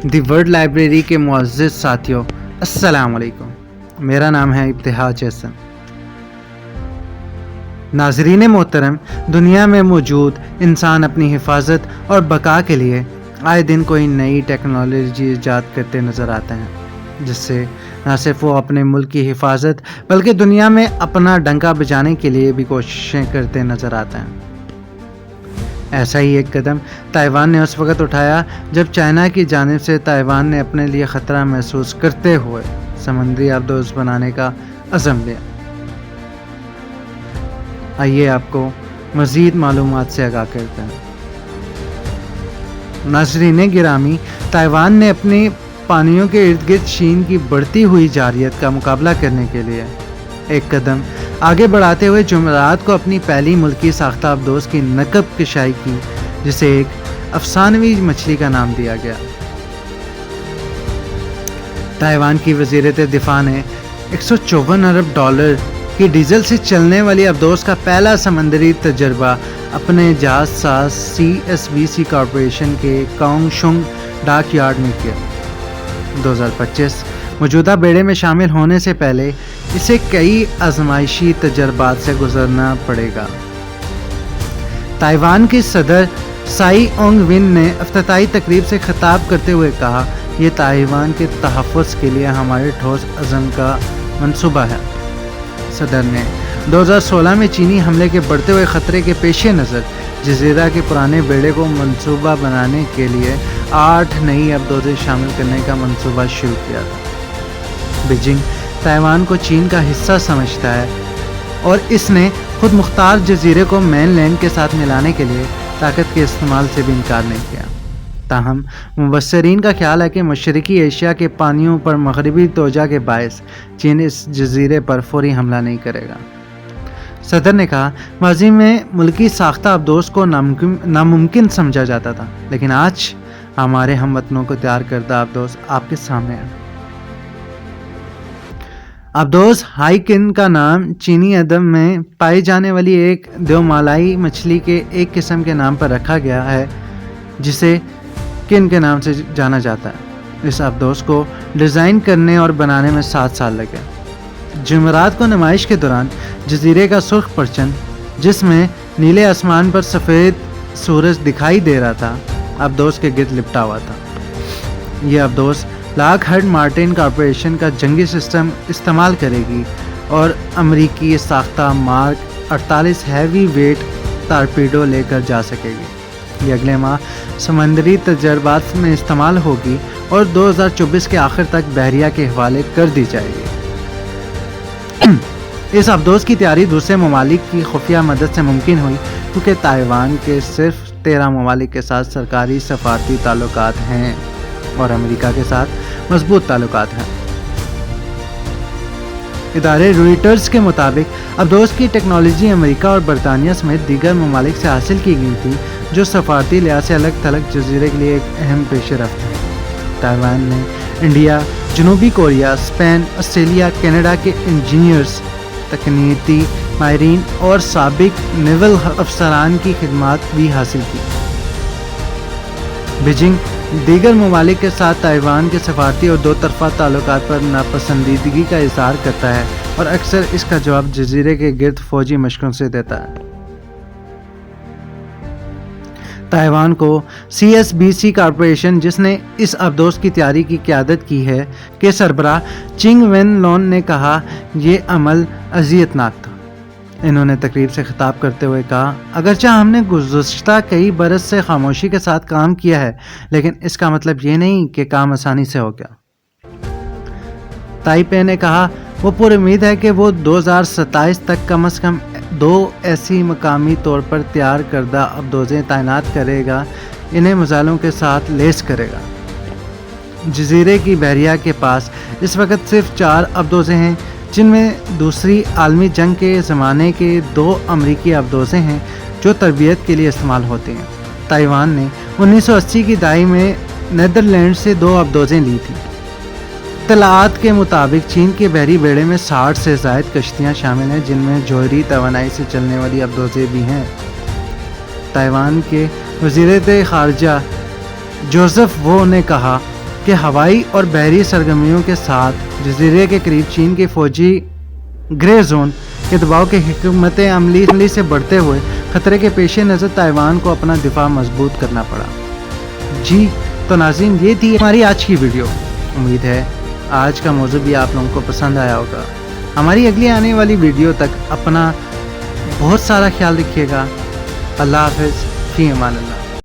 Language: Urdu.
دی ورلڈ لائبریری کے معزز ساتھیوں، السلام علیکم۔ میرا نام ہے ابتہاج احسن۔ ناظرین محترم، دنیا میں موجود انسان اپنی حفاظت اور بقا کے لیے آئے دن کوئی نئی ٹیکنالوجی ایجاد کرتے نظر آتے ہیں، جس سے نہ صرف وہ اپنے ملک کی حفاظت بلکہ دنیا میں اپنا ڈنکا بجانے کے لیے بھی کوششیں کرتے نظر آتے ہیں۔ ایسا ہی ایک قدم تائیوان نے اس وقت اٹھایا جب چائنا کی جانب سے تائیوان نے اپنے لیے خطرہ محسوس کرتے ہوئے سمندری آبدوز بنانے کا عزم لیا۔ آئیے آپ کو مزید معلومات سے آگاہ کرتے ہیں۔ ناظرین گرامی، تائیوان نے اپنی پانیوں کے ارد گرد چین کی بڑھتی ہوئی جارحیت کا مقابلہ کرنے کے لیے ایک قدم آگے بڑھاتے ہوئے جمعرات کو اپنی پہلی ملکی ساختہ آبدوز کی نقب کشائی کی، جسے ایک افسانوی مچھلی کا نام دیا گیا۔ تائیوان کی وزیر دفاع نے $154 ارب کی ڈیزل سے چلنے والی آبدوز کا پہلا سمندری تجربہ اپنے جہاز ساز CSBC کارپوریشن کے کانگ شنگ ڈاک یارڈ میں کیا۔ 2025 موجودہ بیڑے میں شامل ہونے سے پہلے اسے کئی آزمائشی تجربات سے گزرنا پڑے گا۔ تائیوان کے صدر سائی اونگ ون نے افتتاحی تقریب سے خطاب کرتے ہوئے کہا، یہ تائیوان کے تحفظ کے لیے ہمارے ٹھوس عزم کا منصوبہ ہے۔ صدر نے 2016 میں چینی حملے کے بڑھتے ہوئے خطرے کے پیش نظر جزیرہ کے پرانے بیڑے کو منصوبہ بنانے کے لیے 8 نئی آبدوزیں شامل کرنے کا منصوبہ شروع کیا تھا۔ بیجنگ تائیوان کو چین کا حصہ سمجھتا ہے اور اس نے خود مختار جزیرے کو مین لینڈ کے ساتھ ملانے کے لیے طاقت کے استعمال سے بھی انکار نہیں کیا۔ تاہم مبصرین کا خیال ہے کہ مشرقی ایشیا کے پانیوں پر مغربی توجہ کے باعث چین اس جزیرے پر فوری حملہ نہیں کرے گا۔ صدر نے کہا، ماضی میں ملکی ساختہ آبدوز کو ناممکن سمجھا جاتا تھا، لیکن آج ہمارے ہم وطنوں کو تیار کردہ آبدوز آپ کے سامنے ہے۔ آبدوز ہائیکن کا نام چینی ادب میں پائی جانے والی ایک دیومالائی مچھلی کے ایک قسم کے نام پر رکھا گیا ہے، جسے کن کے نام سے جانا جاتا ہے۔ اس آبدوز کو ڈیزائن کرنے اور بنانے میں 7 سال لگے۔ جمعرات کو نمائش کے دوران جزیرے کا سرخ پرچم، جس میں نیلے آسمان پر سفید سورج دکھائی دے رہا تھا، آبدوز کے گرد لپٹا ہوا تھا۔ یہ آبدوز لاک ہرڈ مارٹن کارپوریشن کا جنگی سسٹم استعمال کرے گی اور امریکی ساختہ مارک 48 ہیوی ویٹ ٹارپیڈو لے کر جا سکے گی۔ یہ اگلے ماہ سمندری تجربات میں استعمال ہوگی اور 2024 کے آخر تک بحریہ کے حوالے کر دی جائے گی۔ اس آبدوز کی تیاری دوسرے ممالک کی خفیہ مدد سے ممکن ہوئی، کیونکہ تائیوان کے صرف 13 ممالک کے ساتھ سرکاری سفارتی تعلقات ہیں اور امریکہ کے ساتھ مضبوط تعلقات ہیں۔ ادارے رویٹرز کے مطابق آبدوز کی ٹیکنالوجی امریکہ اور برطانیہ سمیت دیگر ممالک سے حاصل کی گئی تھی، جو سفارتی لحاظ سے الگ تھلگ جزیرے کے لیے ایک اہم پیش رفت ہے۔ تائیوان نے انڈیا، جنوبی کوریا، اسپین، آسٹریلیا، کینیڈا کے انجینئرز، تکنیکی ماہرین اور سابق نیول افسران کی خدمات بھی حاصل کی۔ بیجنگ دیگر ممالک کے ساتھ تائیوان کے سفارتی اور دو طرفہ تعلقات پر ناپسندیدگی کا اظہار کرتا ہے اور اکثر اس کا جواب جزیرے کے گرد فوجی مشقوں سے دیتا ہے۔ تائیوان کو CSBC کارپوریشن، جس نے اس آبدوز کی تیاری کی قیادت کی ہے، کے سربراہ چنگ وین لون نے کہا، یہ عمل اذیت ناک تھا۔ انہوں نے تقریب سے خطاب کرتے ہوئے کہا، اگرچہ ہم نے گزشتہ کئی برس سے خاموشی کے ساتھ کام کیا ہے، لیکن اس کا مطلب یہ نہیں کہ کام آسانی سے ہو گیا۔ تائپے نے کہا، وہ پر امید ہے کہ وہ 2027 تک کم از کم 2 ایسی مقامی طور پر تیار کردہ آبدوزیں تعینات کرے گا، انہیں میزائلوں کے ساتھ لیس کرے گا۔ جزیرے کی بحریہ کے پاس اس وقت صرف 4 آبدوزیں ہیں، جن میں دوسری عالمی جنگ کے زمانے کے 2 امریکی آبدوزیں ہیں جو تربیت کے لیے استعمال ہوتی ہیں۔ تائیوان نے 1980 کی دہائی میں نیدرلینڈ سے 2 آبدوزیں لی تھیں۔ اطلاعات کے مطابق چین کے بحری بیڑے میں 60 سے زائد کشتیاں شامل ہیں، جن میں جوہری توانائی سے چلنے والی آبدوزیں بھی ہیں۔ تائیوان کے وزیر خارجہ جوزف وو نے کہا، کہ ہوائی اور بحری سرگرمیوں کے ساتھ جزیرے کے قریب چین کے فوجی گرے زون کے دباؤ کے حکمت عملی سے بڑھتے ہوئے خطرے کے پیش نظر تائیوان کو اپنا دفاع مضبوط کرنا پڑا۔ جی تو ناظرین، یہ تھی ہماری آج کی ویڈیو۔ امید ہے آج کا موضوع بھی آپ لوگوں کو پسند آیا ہوگا۔ ہماری اگلی آنے والی ویڈیو تک اپنا بہت سارا خیال رکھیے گا۔ اللہ حافظ، فی امان اللہ۔